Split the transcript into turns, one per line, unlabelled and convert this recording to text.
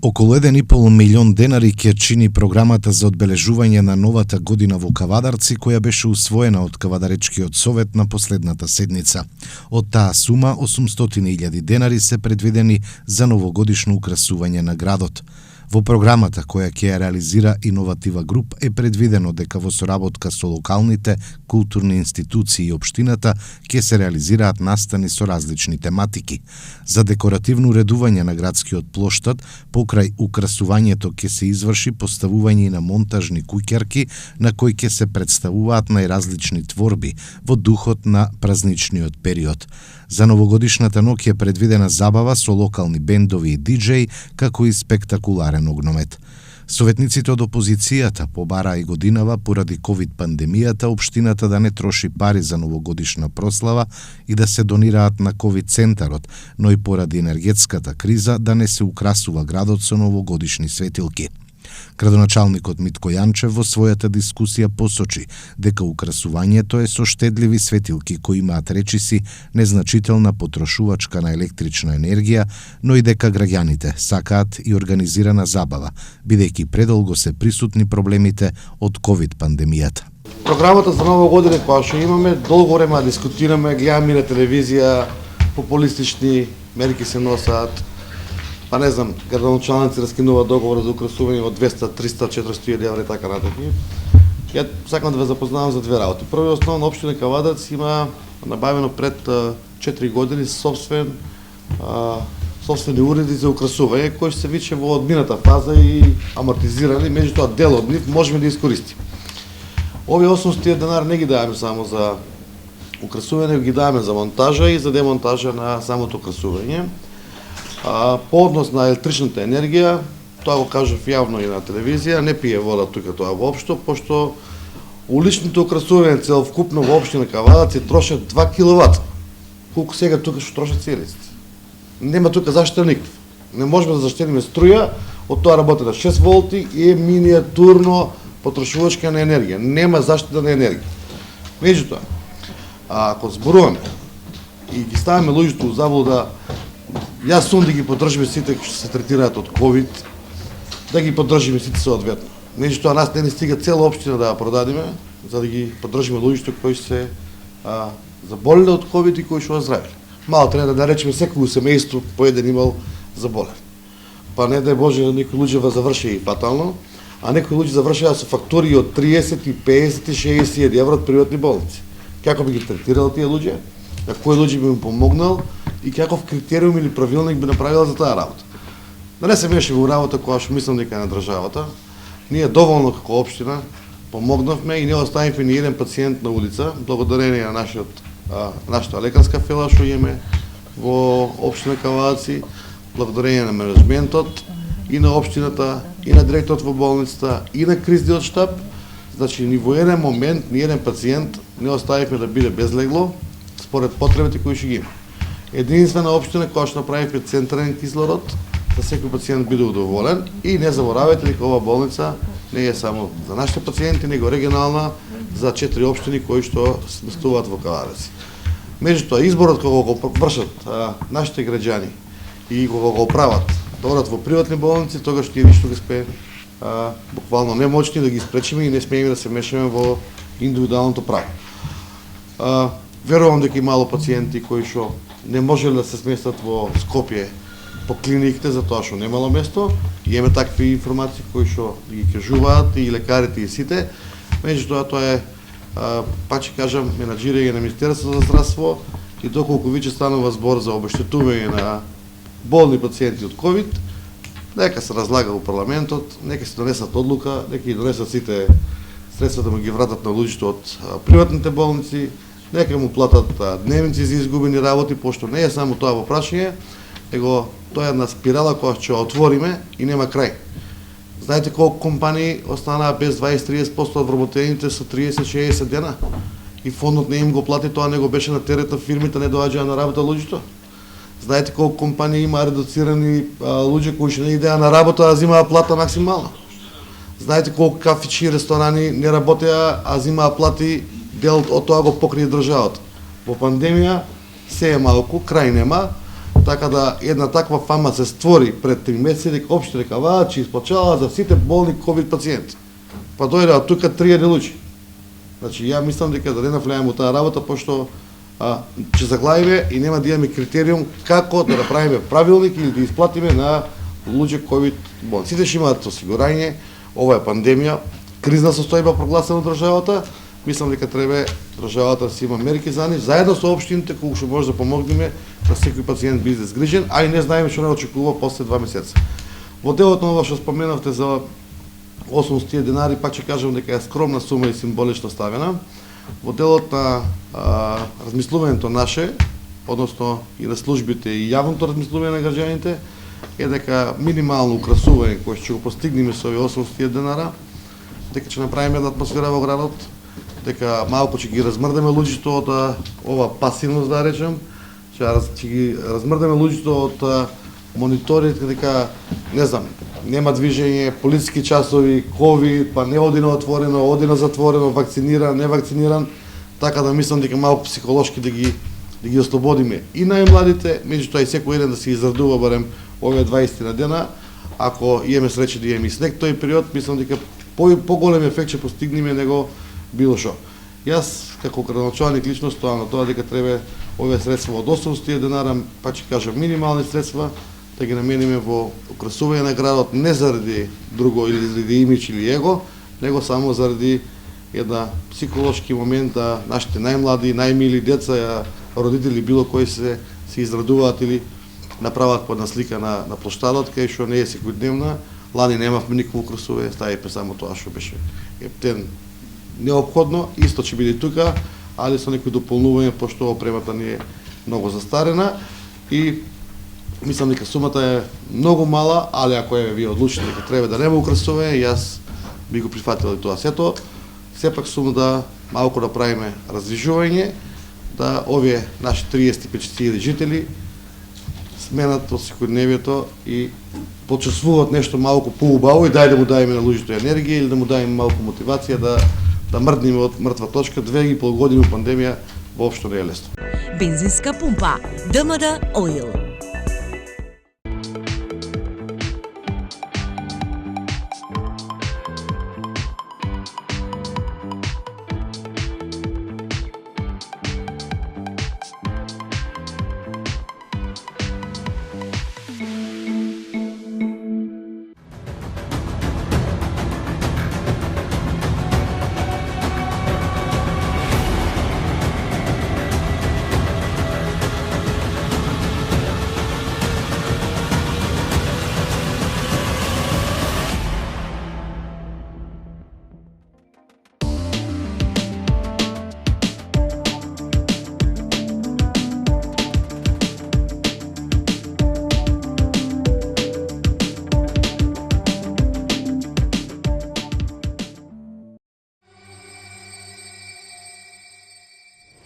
Околу 1,5 милион денари ќе чини програмата за одбележување на новата година во Кавадарци, која беше усвоена од Кавадаречкиот совет на последната седница. Од таа сума, 800.000 денари се предвидени за новогодишно украсување на градот. Во програмата која ќе ја реализира Иноватива груп е предвидено дека во соработка со локалните културни институции и општината ќе се реализираат настани со различни тематики. За декоративно уредување на градскиот плоштад, покрај украсувањето ќе се изврши поставување на монтажни куќарки на кои ќе се представуваат најразлични творби во духот на празничниот период. За новогодишната ноќ е предвидена забава со локални бендови и диџеи, како и спектакуларен огномет. Советниците од опозицијата побараа и годинава поради ковид пандемијата општината да не троши пари за новогодишна прослава и да се донираат на ковид центарот, но и поради енергетската криза да не се украсува градот со новогодишни светилки. Градоначалникот Митко Јанчев во својата дискусија посочи дека украсувањето е со штедливи светилки кои имаат речиси незначителна потрошувачка на електрична енергија, но и дека граѓаните сакаат и организирана забава, бидејќи предолго се присутни проблемите од ковид пандемијата.
Програмата за нова година која што имаме, долго време дискутираме, гледаме на телевизија, популистични мерки се носат. Па не знам, градоначалници раскинува договор за украсување од 200, 300, 400 евра и така натаму. Ја сакам да ве запознавам за две работи. Прво и основно, општина Кавадарци има набавено пред 4 години собствени уреди за украсување, кои се више во одмината фаза и амортизирани, меѓутоа дел од нив можеме да искористиме. Овие 800 денар не ги даваме само за украсување, ги даваме за монтажа и за демонтажа на самото украсување. По однос на електричната енергија, тоа го кажав јавно и на телевизија, не пие вода тука тоа воопшто, пошто уличните украсување целокупно во општина Кавадарци трошат 2 киловата. Колку сега тука што трошат цијелиците. Нема тука заштита никаква. Не можеме да заштедиме струја, од тоа работи на 6 волти и е миниатурно потрошувачка на енергија. Нема заштита на енергија. Меѓутоа, ако зборуваме и ги ставаме луѓето у заблуда, јас сум да ги поддржиме сите кои се третираат од ковид, да ги поддржиме сите соодветно. Меѓутоа нас не ни стига цела општина да ја продадиме, за да ги поддржиме луѓето кои се заболеле од ковид и кои што оздравиле. Мало треба да речеме секој семејство по еден имал заболен. Па не дај Боже некои луѓе заврши и фатално, а некои луѓе завршаа со фактури од 30, 50, 60 евра од приватни болници. Како би ги третирал тие луѓе? На кој луѓе би им помогнал и каков критериум или правилник би направила за таа работа. Да не се меши во работа која што мислам дека е на државата. Ние доволно како општина помогнавме и не оставивме ни еден пациент на улица, благодарение на нашата лекарска фила што имаме во општина Кавадарци, благодарение на менеджментот и на општината, и на директорот во болницата, и на кризниот штаб. Значи, ни во еден момент, ни еден пациент не оставивме да биде без легло, според потребите кои што ги има. Единствена општина која што направи централен кислород, да секој пациент биде удоволен и не заборавајте дека ова болница не е само за нашите пациенти, него регионална за 4 општини кои што сместуваат во Кавадарци. Меѓутоа, изборот кога го вршат нашите граѓани и кога го прават да одат во приватни болници, тогаш ние ништо ги спееме буквално немочни да ги спречиме и не смееме да се мешаме во индивидуалното право. Верувам дека и мало пациенти кои што не можеле да се сместат во Скопје по клиниките затоа што немало место. Имаме такви информации кои што ги кажуваат и лекарите и сите. Меѓутоа тоа е, пак ќе кажам, менаџирање на Министерството за здравство и доколку веќе станува збор за обештетување на болни пациенти од ковид, нека се разлага во парламентот, нека се донесат одлука, нека ги донесат сите средства да му ги вратат на луѓето од приватните болници, нека му платат дневници за изгубени работи, пошто не е само тоа во прашање, него тоа е една спирала која ќе отвориме и нема крај. Знаете колку компании останаа без 20-30% од вработените со 30-60 дена? И фондот не им го плати, тоа него беше на терет на фирмите, не доаѓаа на работа луѓето. Знаете колку компании има редуцирани луѓе кои што не идеа на работа, а земаа плата максимална. Знаете колку кафичи и ресторани не работеа, а земаа плати дел од тоа го покрие државата. Во пандемија се е малку, крај нема, Така да една таква фама се створи пред 3 месеци, дека општина Кавадар ќе исплачава за сите болни ковид пациенти. Па дојде од тука 3000 луѓе. Значи ја мислам дека да не навлеаме во таа работа, пошто ќе заглавиме и нема да имаме критериум како да направиме правилник или да исплатиме на луѓе ковид болни. Сите ќе имаат осигурање, ова е пандемија, кризна состојба прогласена од државата. Мислам дека треба државата да си има мерки за нив, заедно со општините, колку што може да помогнеме да секој пациент биде згрижен, а и не знаеме што не очекува после 2 месеца. Во делот на ова што споменавте за 800 денари, пак ќе кажам дека е скромна сума и символично ставена. Во делот на размислувањето наше, односно и на службите и јавното размислување на граѓаните, е дека минимално украсување кој ќе го постигнеме со овие 800 денара, дека ќе направиме една атмосфера во градот, дека малку ќе ги размрдаме луѓето од ова пасивност, да речем, ќе ги размрдаме луѓето од мониторите, дека, не знам, нема движење, полициски часови, ковид, па не оди на отворено, оди на затворено, вакциниран, невакциниран, така да мислам дека малку психолошки да ги ослободиме и најмладите, меѓутоа и секој еден да се израдува барем овие 20 на дена. Ако имаме среќа да имаме и снег тој период, мислам дека поголем ефект ќе постигнеме него било што. Јас како градоначалник лично стоам на тоа дека треба овие средства од 800 денара, па ќе кажам минимални средства, да ги намениме во украсување на градот не заради друго или заради имидж или его, него само заради една психолошки момент да нашите најмлади, најмили деца, родители било кои се израдуваат или направат по една слика на плоштадот, кај што не е секојдневна. Лани немавме никакво украсување, ставивме само тоа што беше ептен неопходно, исто ќе биде тука, али со некои дополнување, пошто опремата ни е многу застарена и мислам дека сумата е многу мала, али ако вие одлучите дека треба да нема украсување, јас би го прифатил и тоа сето. Сепак сум да малку да правиме раздвижување, да овие наши 35.000 жители сменат од секојдневието и почувствуваат нешто малку поубаво и дај да му дајме на луѓето енергија или да му дајме малку мотивација да мрднеме од мртва точка. 2,5 години пандемија воопшто не е лесно.
Бензинска пумпа ДМД Оил.